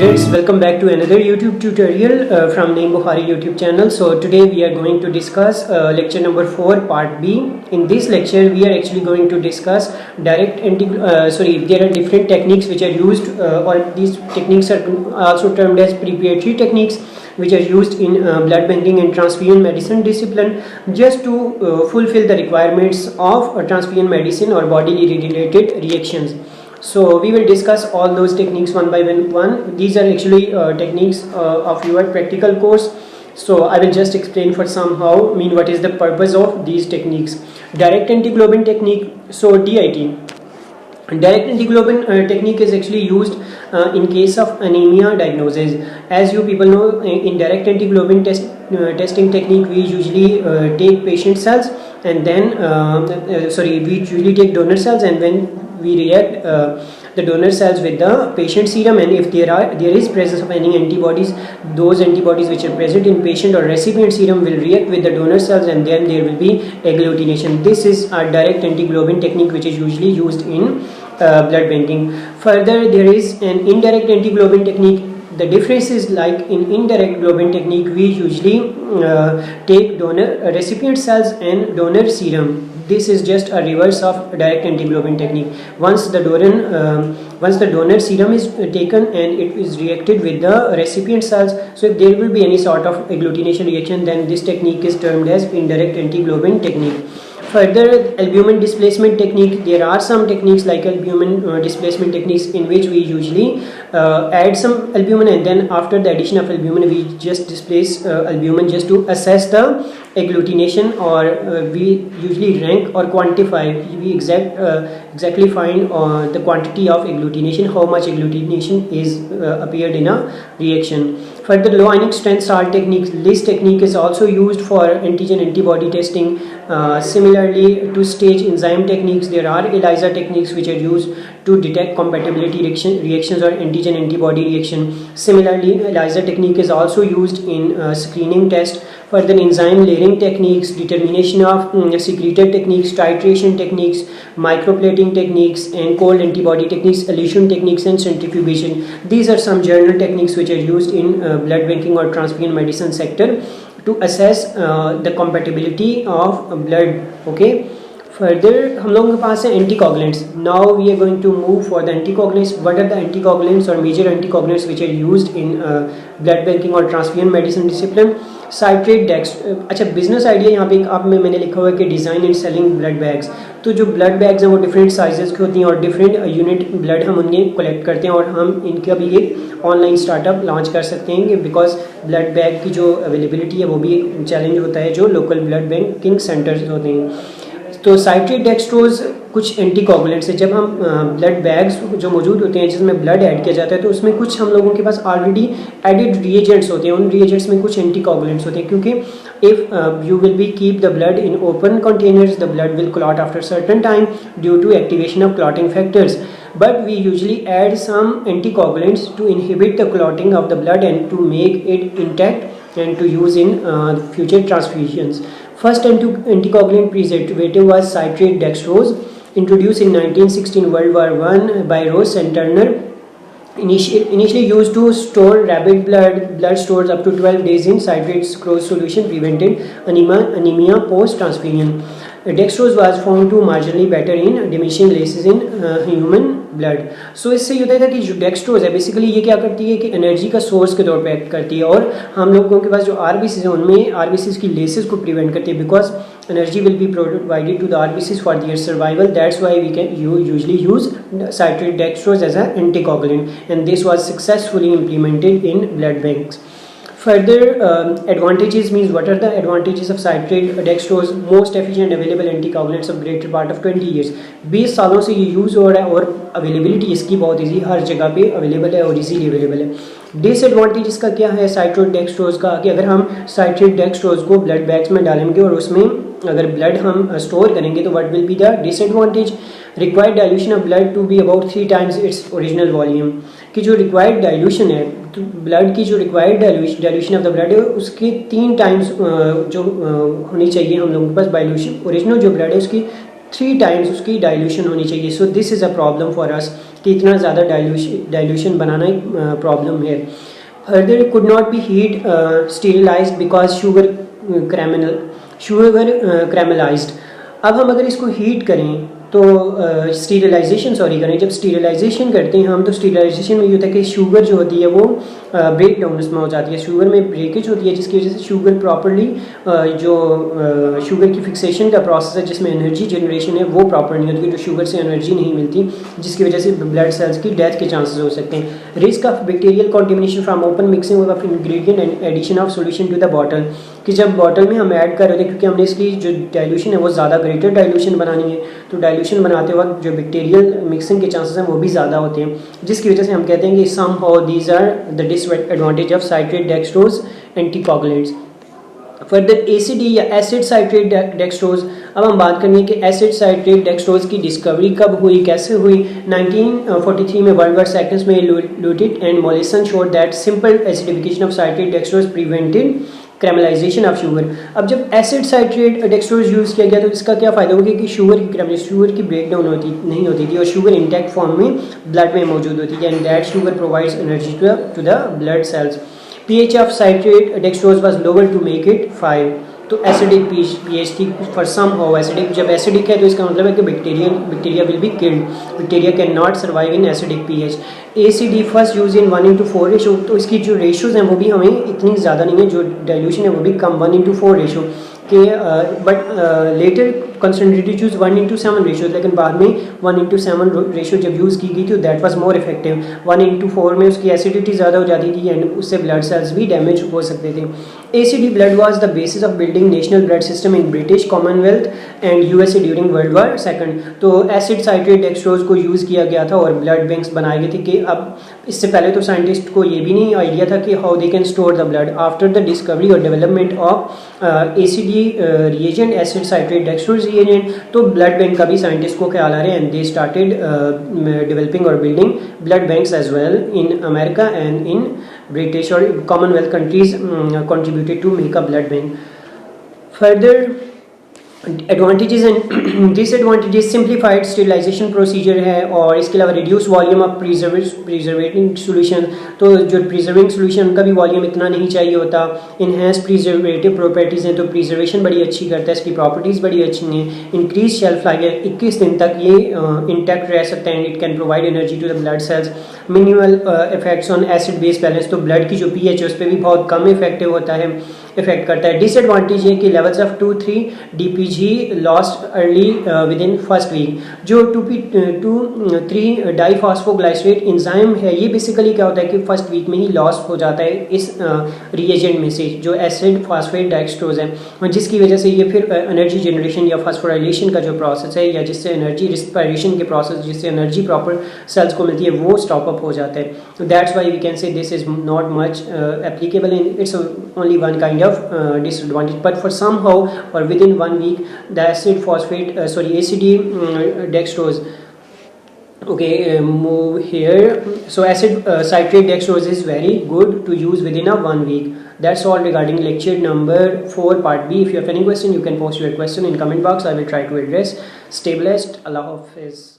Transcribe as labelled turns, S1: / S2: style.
S1: students, welcome back to another YouTube tutorial from Naeem Bukhari YouTube channel. So today we are going to discuss lecture number 4 part B. In this lecture we are actually going to discuss there are different techniques which are used or these techniques are also termed as preparatory techniques which are used in blood banking and transfusion medicine discipline just to fulfill the requirements of transfusion medicine or bodily related reactions. So we will discuss all those techniques one by one. These are actually techniques of your practical course. So I will just explain for somehow what is the purpose of these techniques. Direct antiglobin technique, so DIT. Direct antiglobin technique is actually used in case of anemia diagnosis. As you people know, in direct antiglobin testing technique, we usually take patient cells and then we usually take donor cells, and when we react the donor cells with the patient serum, and if there is presence of any antibodies, those antibodies which are present in patient or recipient serum will react with the donor cells, and then there will be agglutination. This is a direct antiglobin technique which is usually used in blood banking. Further, there is an indirect antiglobin technique. The difference is, like in indirect globin technique, we usually take donor recipient cells and donor serum. This is just a reverse of direct antiglobin technique. Once the donor serum is taken and it is reacted with the recipient cells, so if there will be any sort of agglutination reaction, then this technique is termed as indirect antiglobin technique. Further, albumin displacement technique. There are some techniques like albumin displacement techniques in which we usually add some albumin, and then after the addition of albumin we just displace albumin just to assess the agglutination, or we usually rank or quantify. We exactly find the quantity of agglutination, how much agglutination is appeared in a reaction. Further, low ionic strength salt technique. This technique is also used for antigen antibody testing. Similarly to stage enzyme techniques, there are ELISA techniques which are used to detect compatibility reactions or antigen antibody reaction. Similarly, ELISA technique is also used in screening test. Further, enzyme layering techniques, determination of secreted techniques, titration techniques, microplating techniques, and cold antibody techniques, elution techniques, and centrifugation. These are some general techniques which are used in blood banking or transfusion medicine sector to assess the compatibility of blood. Okay. Further, हम लोगों के पास है anticoagulants. Now we are going to move for the anticoagulants. What are the anticoagulants or major anticoagulants which are used in blood banking or transfusion medicine discipline? Citrate dex. अच्छा, business idea यहाँ पे आप में मैंने लिखा हुआ है कि design and selling blood bags. तो जो ब्लड बैग्स हैं वो डिफरेंट साइजेस की होती हैं और डिफरेंट यूनिट ब्लड हम उनके कलेक्ट करते हैं, और हम इनका भी एक ऑनलाइन स्टार्टअप लॉन्च कर सकते हैं बिकॉज ब्लड बैग की जो अवेलेबिलिटी है वो भी एक चैलेंज होता है जो लोकल ब्लड बैंकिंग सेंटर्स होते हैं. तो साइट्रेट डेक्सट्रोज कुछ एंटीकोगुलेंट्स है. जब हम ब्लड बैग्स जो मौजूद होते हैं जिसमें ब्लड ऐड किया जाता है, तो उसमें कुछ हम लोगों के पास ऑलरेडी एडिड रिएजेंट्स होते हैं. उन रिएजेंट्स में कुछ एंटीकोगुलेंट्स होते हैं, क्योंकि if you will be keep the blood in open containers, the blood will clot after certain time due to activation of clotting factors. But we usually add some anticoagulants to inhibit the clotting of the blood and to make it intact and to use in future transfusions. First anticoagulant preservative was citrate dextrose, introduced in 1916 World War I by Ross and Turner. Initially used to store rabbit blood stores up to 12 days in citrate dextrose solution prevented anemia post transfusion. Dextrose was found to marginally better in diminishing losses in human blood. So इससे ये होता है कि जो dextrose है basically ये क्या करती है कि एनर्जी का सोर्स के तौर पे एक्ट करती है, और हम लोगों के पास जो आरबीसीज हैं उनमें आरबीसीज की लेसेस को प्रिवेंट करती है, because energy will be provided to the RBCs for their survival. That's why we can usually use citrate dextrose as an anticoagulant, and this was successfully implemented in blood banks. Further advantages means, what are the advantages of citrate dextrose? Most efficient available anticoagulants of greater part of 20 years. 20 सालों से ये use हो रहा है और availability इसकी बहुत easy, हर जगह पे अवेलेबल है और इजीली अवेलेबल है. डिसएडवांटेज इसका क्या है साइट्रेट डेक्सट्रोज का, कि अगर हम साइट्रेट डेक्सट्रोज को ब्लड बैग्स में डालेंगे और उसमें अगर ब्लड हम स्टोर करेंगे तो what will be the disadvantage? Required dilution of blood to be about 3 times its original volume. कि जो रिक्वायर्ड डाइल्यूशन है, तो ब्लड की जो required dilution of the blood है उसके 3 times जो होनी चाहिए हम लोगों के पास डाइल्यूशन. ओरिजिनल जो ब्लड है उसकी 3 times उसकी डाइल्यूशन होनी चाहिए. So this is a problem for us कि इतना ज़्यादा डाइल्यूशन बनाना एक प्रॉब्लम है. Further it could not be heat sterilised because sugar caramelised. अब हम अगर इसको हीट करें तो स्टीरिलाइजेशन करें, जब स्टीरिलाइजेशन करते हैं हम तो स्टीरिलाइजेशन में ये होता है कि शुगर जो होती है वो ब्रेक डाउन उसमें हो जाती है, शुगर में ब्रेकेज होती है, जिसकी वजह से शुगर प्रॉपरली जो शुगर की फिक्सेशन का प्रोसेस है जिसमें एनर्जी जनरेशन है वो प्रॉपर नहीं होती, जो शुगर से एनर्जी नहीं मिलती, जिसकी वजह से ब्लड सेल्स की डेथ के चांसेस हो सकते हैं. Risk of bacterial contamination from open mixing of ingredient and addition of solution to the bottle, कि जब बॉटल में हम ऐड कर रहे थे क्योंकि हमने इसकी जो डाइल्यूशन है वो ज़्यादा ग्रेटर डाइल्यूशन बनानी है, तो डाइल्यूशन बनाते वक्त जो बैक्टीरियल मिक्सिंग के चांसेस हैं वो भी ज़्यादा होते हैं, जिसकी वजह से हम कहते हैं कि somehow these are the disadvantage of citrate dextrose anticoagulants. Further ACD या एसिड साइट्रेट डेक्सट्रोज. अब हम बात करेंगे कि एसिड साइट्रेट डेक्सट्रोज की डिस्कवरी कब हुई, कैसे हुई. 1943 में वर्ल्ड वॉर सेकंड में Loutit and Mollison showed that simple acidification of citrate dextrose prevented caramelisation of sugar. अब जब एसिड साइट्रेट डेक्सट्रोज यूज़ किया गया तो इसका क्या फ़ायदा हो गया कि शुगर की ब्रेक डाउन नहीं होती थी और शुगर इंटैक्ट फॉर्म में ब्लड में मौजूद होती थी, and that sugar provides energy to the blood cells. pH of citrate dextrose was lower to make it 5. तो एसिडिक pH थी फॉर सम हाउ एसिडिक. जब एसिडिक है तो इसका मतलब है कि bacteria will be killed. Bacteria can not survive in acidic pH. ACD first use in 1:4 ratio, तो इसकी जो रेशोज़ हैं वो भी हमें इतनी ज़्यादा नहीं है, जो डाइल्यूशन है वो भी कम 1:4 रेशो के, but later concentrated use 1:7 ratio, लेकिन बाद में 1:7 रेशो जब यूज़ की गई थी दैट वाज मोर इफेक्टिव. 1:4 में उसकी एसिडिटी ज़्यादा हो जाती थी एंड उससे ब्लड सेल्स भी डैमेज हो सकते थे. ACD blood was the basis of building national blood system in British Commonwealth and USA during world war second. तो एसिड साइट्रेट डेक्सट्रोज को यूज़ किया गया था और ब्लड बैंक्स बनाए गए थे. कि अब इससे पहले तो साइंटिस्ट को ये भी नहीं आइडिया था कि how they can store the blood. After the discovery और development of ACD reagent acid citrate dextrose reagent, तो ब्लड बैंक का भी साइंटिस्ट को ख्याल आ रहे हैं एंड दे स्टार्टेड डेवलपिंग और building blood banks as well in America and in British or Commonwealth countries contributed to make a blood bank. Further advantages and disadvantages. Simplified sterilization procedure है और इसके अलावा reduce volume of preserving solution, तो जो preserving solution का भी volume इतना नहीं चाहिए होता. इनहेंस प्रिजर्वेटिव प्रॉपर्टीज़ हैं तो प्रिजर्वेशन बड़ी अच्छी करता है, इसकी प्रॉपर्टीज़ बड़ी अच्छी हैं. इंक्रीज शेल्फ लाइफ है, 21 दिन तक ये इंटैक्ट रह सकता है and it can provide energy to the blood cells. Minimal effects on acid base balance, तो ब्लड की जो pH है उस पर भी बहुत कम इफेक्टिव होता है, इफेक्ट करता है. डिसएडवांटेज है कि levels of 2-3 DPG lost early within first week. जो 2,3 डाइफॉस्फोग्लाइसरेट इंजाइम है ये बेसिकली क्या होता है कि फर्स्ट वीक में ही लॉस हो जाता है इस रिएजेंट में से जो एसिड फॉस्फेट डेक्सट्रोज है, जिसकी वजह से ये फिर एनर्जी जनरेशन या फास्फोराइलेशन का जो प्रोसेस है या जिससे एनर्जी रिस्पायरेशन के प्रोसेस जिससे एनर्जी प्रॉपर सेल्स को मिलती है वो स्टॉप अप हो जाता है. That's why we can say this is not much applicable in its only one kind of disadvantage, but for somehow or within 1 week the acid phosphate ACD dextrose. Okay, move here. So acid citrate dextrose is very good to use within a 1 week. That's all regarding lecture number 4 part B. If you have any question you can post your question in comment box. I will try to address. Stay blessed. Allah Hafiz.